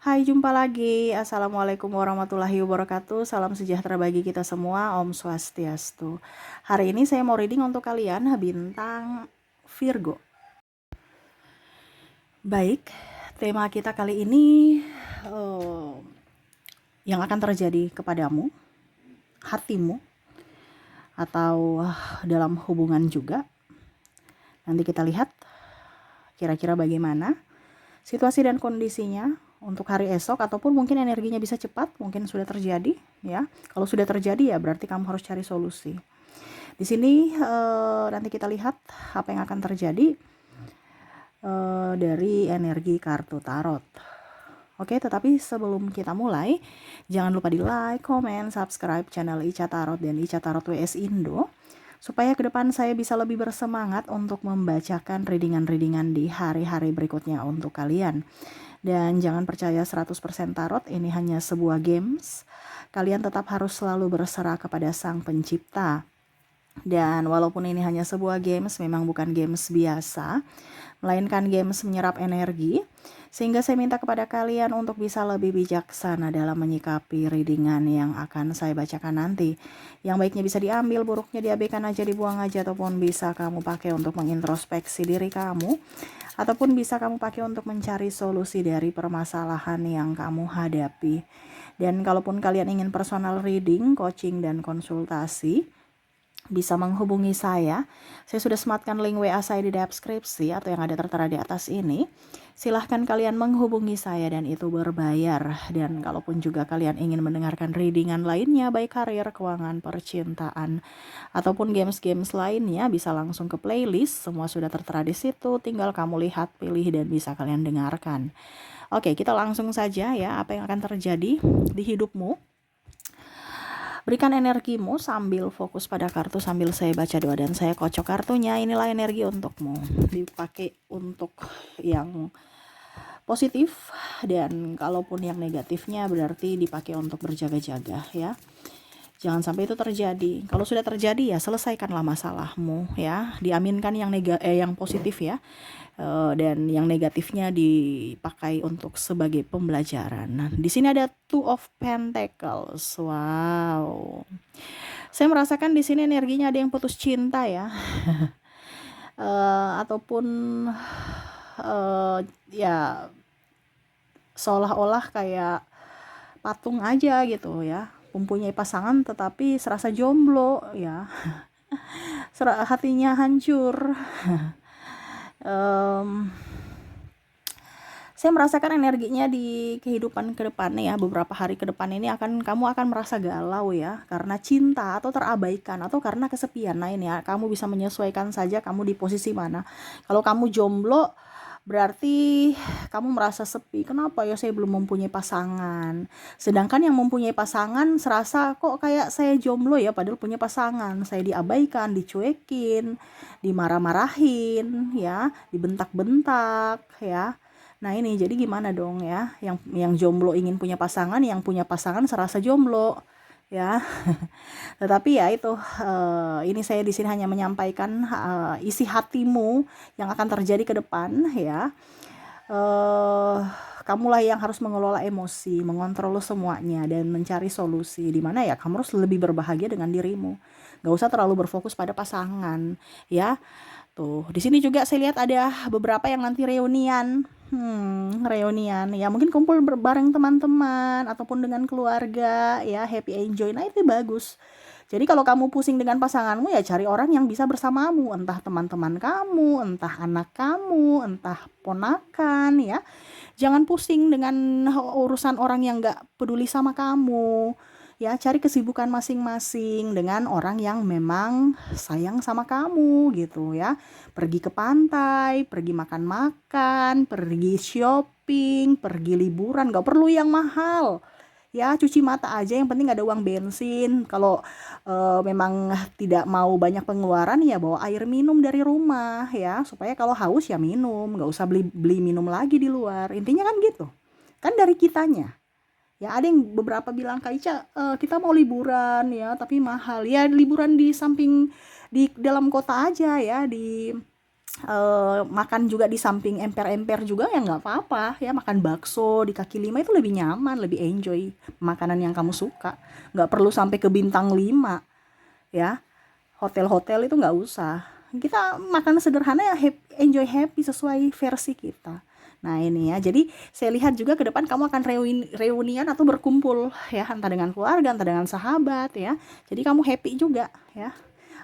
Hai, jumpa lagi. Assalamualaikum warahmatullahi wabarakatuh. Salam sejahtera bagi kita semua. Om Swastiastu. Hari ini saya mau reading untuk kalian bintang Virgo. Baik, tema kita kali ini yang akan terjadi kepadamu, hatimu, atau dalam hubungan juga. Nanti kita lihat kira-kira bagaimana situasi dan kondisinya untuk hari esok, ataupun mungkin energinya bisa cepat, mungkin sudah terjadi ya. Kalau sudah terjadi ya berarti kamu harus cari solusi. Di sini nanti kita lihat apa yang akan terjadi dari energi kartu tarot. Oke, tetapi sebelum kita mulai, jangan lupa di like, comment, subscribe channel Ica Tarot dan Ica Tarot WS Indo, supaya ke depan saya bisa lebih bersemangat untuk membacakan readingan-readingan di hari-hari berikutnya untuk kalian. Dan jangan percaya 100% tarot, ini hanya sebuah games. Kalian tetap harus selalu berserah kepada Sang Pencipta. Dan walaupun ini hanya sebuah games, memang bukan games biasa, melainkan games menyerap energi. Sehingga saya minta kepada kalian untuk bisa lebih bijaksana dalam menyikapi readingan yang akan saya bacakan nanti. Yang baiknya bisa diambil, buruknya diabaikan aja, dibuang aja, ataupun bisa kamu pakai untuk mengintrospeksi diri kamu, ataupun bisa kamu pakai untuk mencari solusi dari permasalahan yang kamu hadapi. Dan kalaupun kalian ingin personal reading, coaching, dan konsultasi, bisa menghubungi saya. Saya sudah sematkan link WA saya di deskripsi atau yang ada tertera di atas ini. Silahkan kalian menghubungi saya dan itu berbayar. Dan kalaupun juga kalian ingin mendengarkan readingan lainnya, baik karir, keuangan, percintaan, ataupun games-games lainnya, bisa langsung ke playlist. Semua sudah tertera di situ, tinggal kamu lihat, pilih, dan bisa kalian dengarkan. Oke, kita langsung saja ya, apa yang akan terjadi di hidupmu. Berikan energimu sambil fokus pada kartu, sambil saya baca doa dan saya kocok kartunya. Inilah energi untukmu. Dipakai untuk yang positif, dan kalaupun yang negatifnya berarti dipakai untuk berjaga-jaga ya. Jangan sampai itu terjadi. Kalau sudah terjadi ya selesaikanlah masalahmu ya. Diaminkan yang positif ya. Dan yang negatifnya dipakai untuk sebagai pembelajaran. Nah, di sini ada Two of Pentacles. Wow. Saya merasakan di sini energinya ada yang putus cinta ya. Ataupun ya seolah-olah kayak patung aja gitu ya. Mempunyai pasangan tetapi serasa jomblo ya. Hatinya hancur. Saya merasakan energinya di kehidupan ke depannya ya, beberapa hari ke depan ini kamu akan merasa galau ya, karena cinta atau terabaikan atau karena kesepian. Nah ini ya, kamu bisa menyesuaikan saja kamu di posisi mana. Kalau kamu jomblo, berarti kamu merasa sepi. Kenapa ya saya belum mempunyai pasangan? Sedangkan yang mempunyai pasangan serasa kok kayak saya jomblo ya, padahal punya pasangan. Saya diabaikan, dicuekin, dimarah-marahin ya, dibentak-bentak ya. Nah ini jadi gimana dong ya, yang jomblo ingin punya pasangan, yang punya pasangan serasa jomblo ya. Tetapi ya itu, ini saya di sini hanya menyampaikan isi hatimu yang akan terjadi ke depan ya. Kamulah yang harus mengelola emosi, mengontrol semuanya, dan mencari solusi. Di mana ya kamu harus lebih berbahagia dengan dirimu. Gak usah terlalu berfokus pada pasangan ya. Tuh, di sini juga saya lihat ada beberapa yang nanti reunian. Reunian ya, mungkin kumpul bareng teman-teman ataupun dengan keluarga ya, happy enjoy. Nah, itu bagus. Jadi kalau kamu pusing dengan pasanganmu ya cari orang yang bisa bersamamu, entah teman-teman kamu, entah anak kamu, entah ponakan ya. Jangan pusing dengan urusan orang yang gak peduli sama kamu. Ya, cari kesibukan masing-masing dengan orang yang memang sayang sama kamu gitu ya. Pergi ke pantai, pergi makan-makan, pergi shopping, pergi liburan, gak perlu yang mahal. Ya, cuci mata aja, yang penting ada uang bensin. Kalau memang tidak mau banyak pengeluaran ya bawa air minum dari rumah ya, supaya kalau haus ya minum, gak usah beli minum lagi di luar. Intinya kan gitu. Kan dari kitanya. Ya ada yang beberapa bilang Kak Ica, kita mau liburan ya tapi mahal. Ya liburan di dalam kota aja ya, di makan juga di samping emper-emper juga ya nggak apa-apa ya, makan bakso di kaki lima itu lebih nyaman, lebih enjoy makanan yang kamu suka, nggak perlu sampai ke bintang 5 ya, hotel-hotel itu nggak usah, kita makan sederhana ya, enjoy happy sesuai versi kita. Nah ini ya, jadi saya lihat juga ke depan kamu akan reunian atau berkumpul ya, entah dengan keluarga, entah dengan sahabat ya, jadi kamu happy juga ya.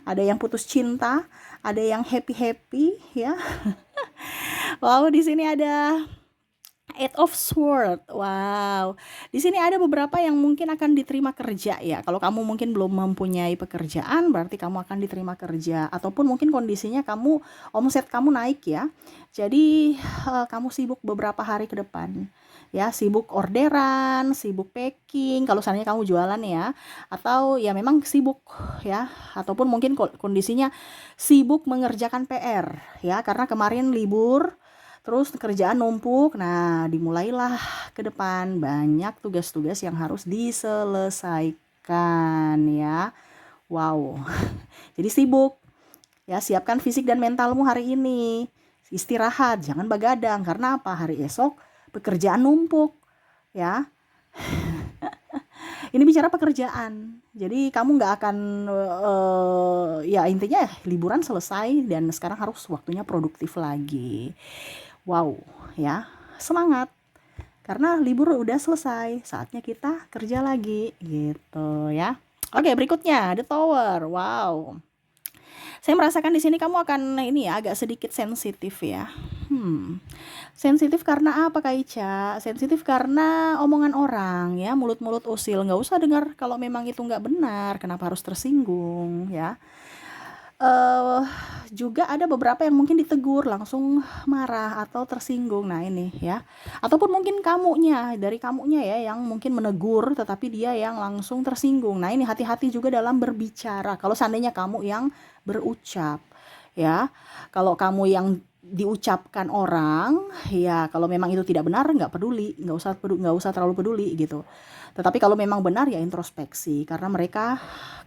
Ada yang putus cinta, ada yang happy-happy ya. Wow, di sini ada Eight of Sword. Wow. Di sini ada beberapa yang mungkin akan diterima kerja ya. Kalau kamu mungkin belum mempunyai pekerjaan, berarti kamu akan diterima kerja, ataupun mungkin kondisinya kamu omset kamu naik ya. Jadi kamu sibuk beberapa hari ke depan. Ya, sibuk orderan, sibuk packing kalau seandainya kamu jualan ya. Atau ya memang sibuk ya, ataupun mungkin kondisinya sibuk mengerjakan PR ya, karena kemarin libur. Terus kerjaan numpuk, nah dimulailah ke depan banyak tugas-tugas yang harus diselesaikan ya. Wow, jadi sibuk ya, siapkan fisik dan mentalmu hari ini. Istirahat, jangan begadang, karena apa? Hari esok pekerjaan numpuk ya. Ini bicara pekerjaan, jadi kamu nggak akan ya intinya liburan selesai dan sekarang harus waktunya produktif lagi. Wow ya, semangat karena libur udah selesai, saatnya kita kerja lagi gitu ya. Oke, berikutnya The Tower. Wow, saya merasakan di sini kamu akan ini ya, agak sedikit sensitif ya. Sensitif karena apa Kak Ica? Sensitif karena omongan orang ya, mulut-mulut usil. Nggak usah dengar kalau memang itu nggak benar, kenapa harus tersinggung ya. eh Juga ada beberapa yang mungkin ditegur langsung marah atau tersinggung. Nah ini ya, ataupun mungkin dari kamunya ya yang mungkin menegur tetapi dia yang langsung tersinggung. Nah ini hati-hati juga dalam berbicara kalau seandainya kamu yang berucap ya. Kalau kamu yang diucapkan orang ya, kalau memang itu tidak benar nggak peduli, nggak usah terlalu peduli gitu. Tetapi kalau memang benar ya introspeksi, karena mereka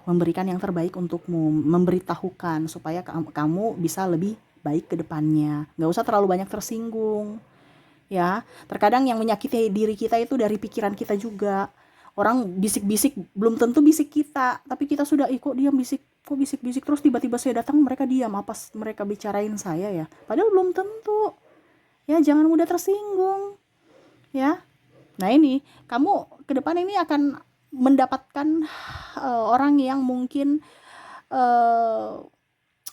memberikan yang terbaik untukmu, memberitahukan supaya kamu bisa lebih baik ke depannya. Nggak usah terlalu banyak tersinggung ya. Terkadang yang menyakiti diri kita itu dari pikiran kita juga. Orang bisik-bisik belum tentu bisik kita, tapi kita sudah kok dia bisik-bisik terus tiba-tiba saya datang mereka diam, apa mereka bicarain saya ya, padahal belum tentu ya. Jangan mudah tersinggung ya. Nah ini kamu ke depan ini akan mendapatkan orang yang mungkin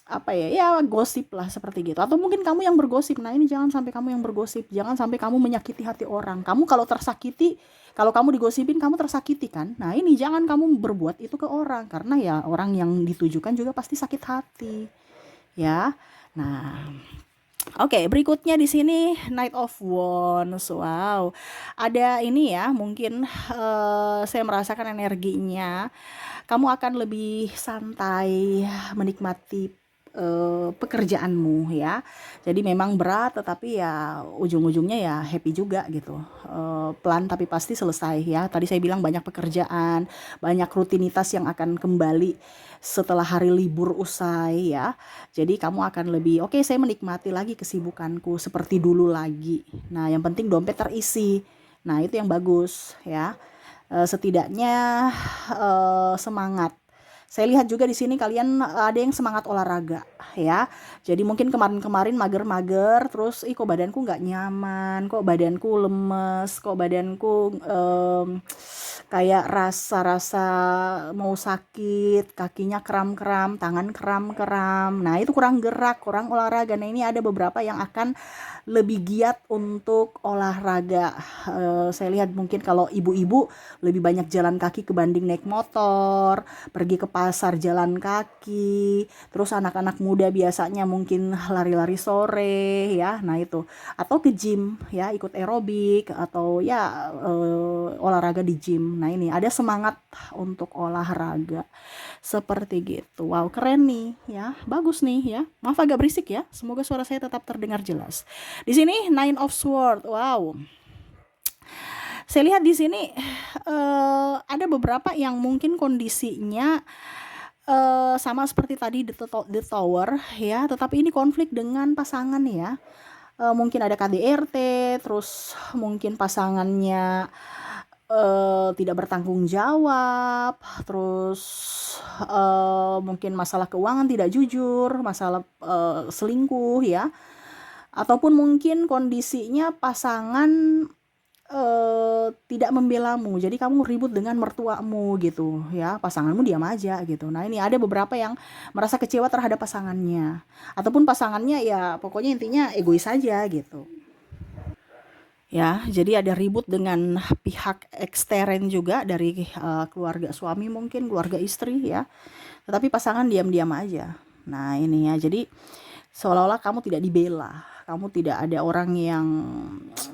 apa ya gosip lah seperti gitu, atau mungkin kamu yang bergosip. Nah ini jangan sampai kamu yang bergosip, jangan sampai kamu menyakiti hati orang. Kamu kalau tersakiti, kalau kamu digosipin kamu tersakiti kan. Nah ini jangan kamu berbuat itu ke orang, karena ya orang yang ditujukan juga pasti sakit hati ya. Nah oke, berikutnya di sini Knight of Wands. Wow, ada ini ya, mungkin saya merasakan energinya kamu akan lebih santai menikmati pekerjaanmu ya. Jadi memang berat tetapi ya ujung-ujungnya ya happy juga gitu. Pelan tapi pasti selesai ya. Tadi saya bilang banyak pekerjaan, banyak rutinitas yang akan kembali setelah hari libur usai ya. Jadi kamu akan lebih oke, saya menikmati lagi kesibukanku seperti dulu lagi. Nah yang penting dompet terisi. Nah itu yang bagus ya. Setidaknya semangat. Saya lihat juga di sini kalian ada yang semangat olahraga ya. Jadi mungkin kemarin-kemarin mager-mager, terus kok badanku nggak nyaman, kok badanku lemes, kok badanku kayak rasa-rasa mau sakit, kakinya kram-kram, tangan kram-kram. Nah itu kurang gerak, kurang olahraga. Nah ini ada beberapa yang akan lebih giat untuk olahraga. Saya lihat mungkin kalau ibu-ibu lebih banyak jalan kaki kebanding naik motor, pergi ke pasar jalan kaki. Terus anak-anak muda biasanya mungkin lari-lari sore ya. Nah itu, atau ke gym ya, ikut aerobik atau ya olahraga di gym. Nah ini ada semangat untuk olahraga seperti gitu. Wow, keren nih ya, bagus nih ya. Maaf agak berisik ya, semoga suara saya tetap terdengar jelas. Di sini Nine of Swords. Wow, saya lihat di sini ada beberapa yang mungkin kondisinya sama seperti tadi The Tower ya, tetapi ini konflik dengan pasangan ya. Mungkin ada KDRT, terus mungkin pasangannya tidak bertanggung jawab, terus mungkin masalah keuangan tidak jujur, masalah selingkuh ya, ataupun mungkin kondisinya pasangan tidak membelamu, jadi kamu ribut dengan mertuamu gitu ya, pasanganmu diam aja gitu. Nah ini ada beberapa yang merasa kecewa terhadap pasangannya, ataupun pasangannya ya pokoknya intinya egois aja gitu. Ya, jadi ada ribut dengan pihak ekstern juga dari keluarga suami mungkin, keluarga istri ya. Tetapi pasangan diam-diam aja. Nah, ini ya. Jadi seolah-olah kamu tidak dibela. Kamu tidak ada orang yang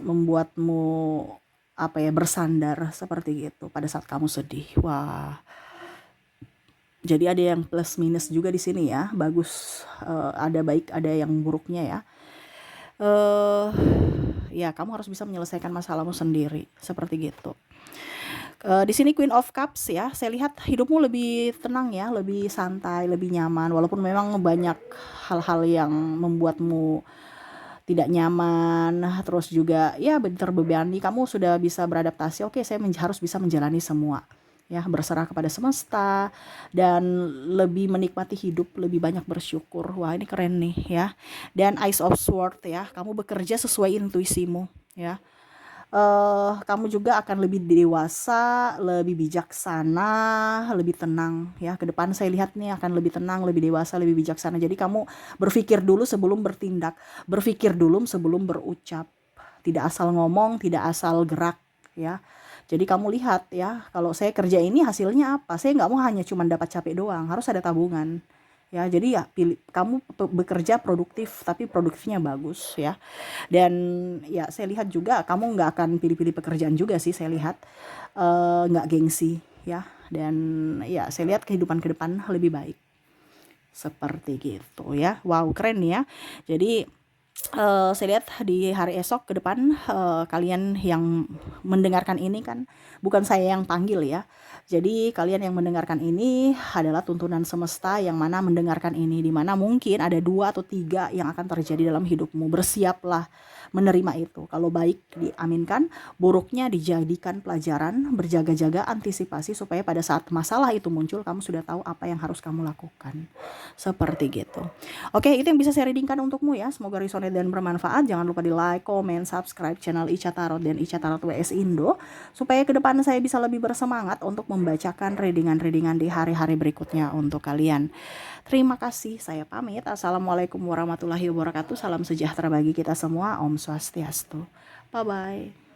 membuatmu apa ya bersandar seperti gitu pada saat kamu sedih. Wah, jadi ada yang plus minus juga di sini ya. Bagus, ada baik, ada yang buruknya ya. Eh, ya kamu harus bisa menyelesaikan masalahmu sendiri seperti gitu. Di sini Queen of Cups ya, saya lihat hidupmu lebih tenang ya, lebih santai, lebih nyaman, walaupun memang banyak hal-hal yang membuatmu tidak nyaman, terus juga ya terbebani, kamu sudah bisa beradaptasi, oke saya harus bisa menjalani semua, ya berserah kepada semesta, dan lebih menikmati hidup, lebih banyak bersyukur. Wah ini keren nih ya. Dan Ice of Sword ya, kamu bekerja sesuai intuisimu ya. Kamu juga akan lebih dewasa, lebih bijaksana, lebih tenang ya. Ke depan saya lihat nih akan lebih tenang, lebih dewasa, lebih bijaksana. Jadi kamu berpikir dulu sebelum bertindak, berpikir dulu sebelum berucap. Tidak asal ngomong, tidak asal gerak ya. Jadi kamu lihat ya, kalau saya kerja ini hasilnya apa? Saya nggak mau hanya cuma dapat capek doang, harus ada tabungan. Ya, jadi ya pilih kamu bekerja produktif tapi produktifnya bagus ya. Dan ya saya lihat juga kamu nggak akan pilih-pilih pekerjaan juga sih saya lihat, nggak gengsi ya. Dan ya saya lihat kehidupan ke depan lebih baik seperti gitu ya. Wow keren ya. Jadi saya lihat di hari esok ke depan, kalian yang mendengarkan ini kan bukan saya yang panggil ya. Jadi kalian yang mendengarkan ini adalah tuntunan semesta yang mana mendengarkan ini, di mana mungkin ada 2 atau 3 yang akan terjadi dalam hidupmu. Bersiaplah menerima itu. Kalau baik diaminkan, buruknya dijadikan pelajaran, berjaga-jaga, antisipasi supaya pada saat masalah itu muncul kamu sudah tahu apa yang harus kamu lakukan. Seperti gitu. Oke, itu yang bisa saya readingkan untukmu ya. Semoga resonate dan bermanfaat. Jangan lupa di like, comment, subscribe channel Ica Tarot dan Ica Tarot WS Indo supaya ke depan saya bisa lebih bersemangat untuk membacakan readingan-readingan di hari-hari berikutnya untuk kalian. Terima kasih, saya pamit. Assalamualaikum warahmatullahi wabarakatuh. Salam sejahtera bagi kita semua. Om Swastiastu. Bye-bye.